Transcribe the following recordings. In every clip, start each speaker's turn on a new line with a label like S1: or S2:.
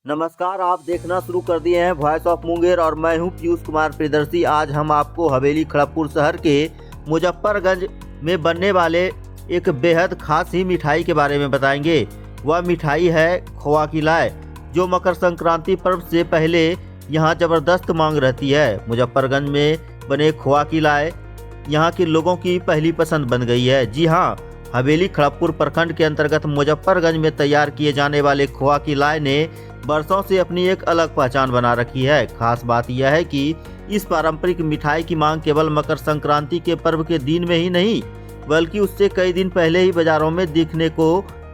S1: नमस्कार, आप देखना शुरू कर दिए हैं वॉइस ऑफ मुंगेर और मैं हूं पीयूष कुमार प्रियदर्शी। आज हम आपको हवेली खड़गपुर शहर के मुजफ्फरगंज में बनने वाले एक बेहद खास ही मिठाई के बारे में बताएंगे। वह मिठाई है खोआ की लाई, जो मकर संक्रांति पर्व से पहले यहां ज़बरदस्त मांग रहती है। मुजफ्फरगंज में बने खोआ की लाई यहाँ के लोगों की पहली पसंद बन गई है। जी हाँ, हवेली खड़गपुर प्रखंड के अंतर्गत मुजफ्फरगंज में तैयार किए जाने वाले खोआ की लाई ने बरसों से अपनी एक अलग पहचान बना रखी है। खास बात यह है कि इस पारंपरिक मिठाई की मांग केवल मकर संक्रांति के पर्व के दिन में ही नहीं, बल्कि उससे कई दिन पहले ही बाजारों में दिखने को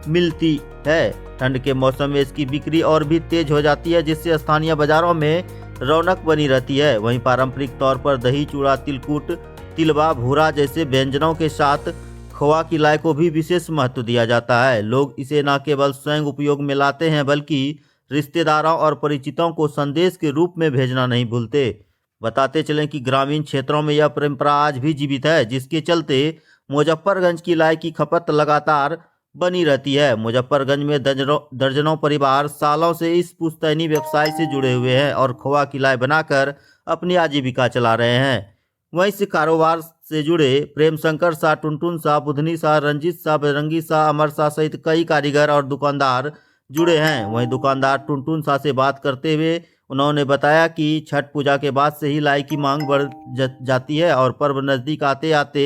S1: मिलती है। ठंड के मौसम में इसकी बिक्री और भी तेज हो जाती है, जिससे स्थानीय बाजारों में रौनक बनी रहती है। वहीं पारंपरिक तौर पर दही, चूड़ा, तिलकुट, तिलवा, भूरा जैसे व्यंजनों के साथ खोआ की लाई को भी विशेष महत्व दिया जाता है। लोग इसे न केवल स्वयं उपयोग में लाते हैं, बल्कि रिश्तेदारों और परिचितों को संदेश के रूप में भेजना नहीं भूलते। बताते चलें कि ग्रामीण क्षेत्रों में यह परंपरा आज भी जीवित है, जिसके चलते मुजफ्फरगंज की लाई की खपत लगातार बनी रहती है। मुजफ्फरगंज में दर्जनों परिवार सालों से इस पुश्तैनी व्यवसाय से जुड़े हुए हैं और खोआ की लाई बनाकर अपनी आजीविका चला रहे हैं। वहीं से कारोबार से जुड़े प्रेम शंकर शाह, टुनटुन शाह, बुधनी शाह, रंजीत शाह, बजरंगी शाह, अमर शाह सहित कई कारीगर और दुकानदार जुड़े हैं। वहीं दुकानदार टुनटुन शाह से बात करते हुए उन्होंने बताया कि छठ पूजा के बाद से ही लाई की मांग बढ़ जाती है और पर्व नज़दीक आते आते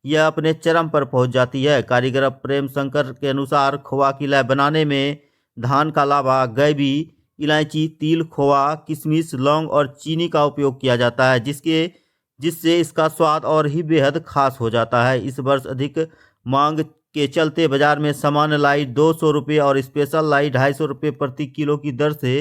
S1: यह अपने चरम पर पहुंच जाती है। कारीगर प्रेम शंकर के अनुसार खोआ की लाई बनाने में धान का लावा, गैबी, इलायची, तिल, खोआ, किशमिश, लौंग और चीनी का उपयोग किया जाता है, जिससे इसका स्वाद और ही बेहद खास हो जाता है। इस वर्ष अधिक मांग के चलते बाजार में सामान्य लाई 200 रुपये और स्पेशल लाई 250 रुपये प्रति किलो की दर से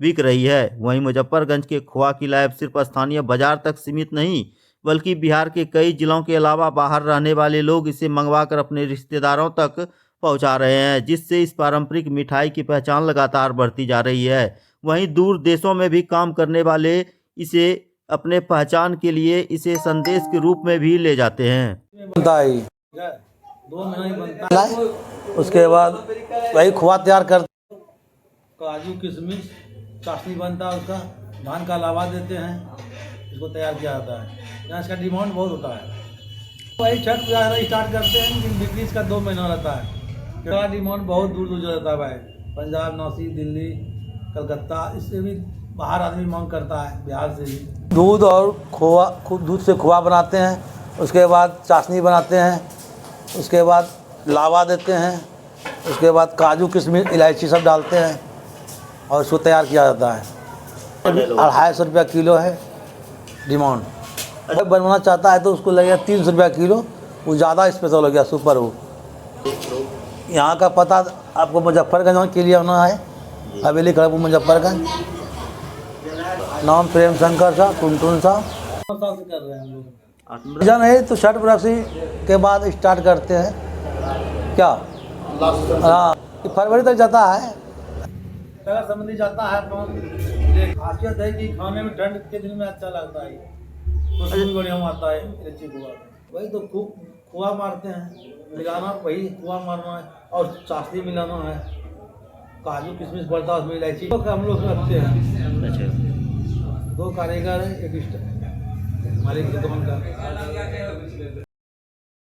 S1: बिक रही है। वहीं मुजफ्फरगंज के खोआ की लाई सिर्फ स्थानीय बाजार तक सीमित नहीं, बल्कि बिहार के कई जिलों के अलावा बाहर रहने वाले लोग इसे मंगवाकर अपने रिश्तेदारों तक पहुंचा रहे हैं, जिससे इस पारंपरिक मिठाई की पहचान लगातार बढ़ती जा रही है। वहीं दूर देशों में भी काम करने वाले इसे अपने पहचान के लिए इसे संदेश के रूप में भी ले जाते हैं।
S2: 2 महीना ही बनता है। उसके बाद वही खोआ तैयार कर, काजू, किशमिश, चाशनी बनता है, उसका धान का लावा देते हैं, इसको तैयार किया जाता है। यहाँ इसका डिमांड बहुत होता है। वही छठ पूजा स्टार्ट करते हैं, लेकिन बिक्री इसका 2 महीना रहता है। इसका डिमांड बहुत दूर दूर जाता है भाई, पंजाब, नासिक, दिल्ली, कलकत्ता, इससे भी बाहर आदमी मांग करता है, बिहार से भी। दूध और खोआ, दूध से खोआ बनाते हैं, उसके बाद चाशनी बनाते हैं, उसके बाद लावा देते हैं, उसके बाद काजू, किशमिश, इलायची सब डालते हैं और उसको तैयार किया जाता है। 250 रुपया किलो है डिमांड। अगर बनवाना चाहता है तो उसको लगेगा 300 रुपया किलो, वो ज़्यादा स्पेशल हो गया, सुपर। वो यहाँ का पता आपको मुजफ्फरगंज के लिए होना है, हवेली खड़गपुर मुजफ्फरगंज। नाम प्रेम शंकर शाह, टुनटुन शाह। कर रहे हैं हम लोग जन है तो छठ व्रत के बाद स्टार्ट करते हैं। क्या हाँ, फरवरी तक जाता है, संबंधी जाता है। खासियत है कि खाने में ठंड के दिन में अच्छा लगता है, खुशबू भी बढ़िया आता है। वही तो खूब खोआ मारते हैं, मिलाना वही खोआ मारना है और चाशनी मिलाना है, काजू किशमिश पड़ता है, उसमें इलायची हम लोग रखते हैं। 2 कारीगर है, एक मालिक दुकान का।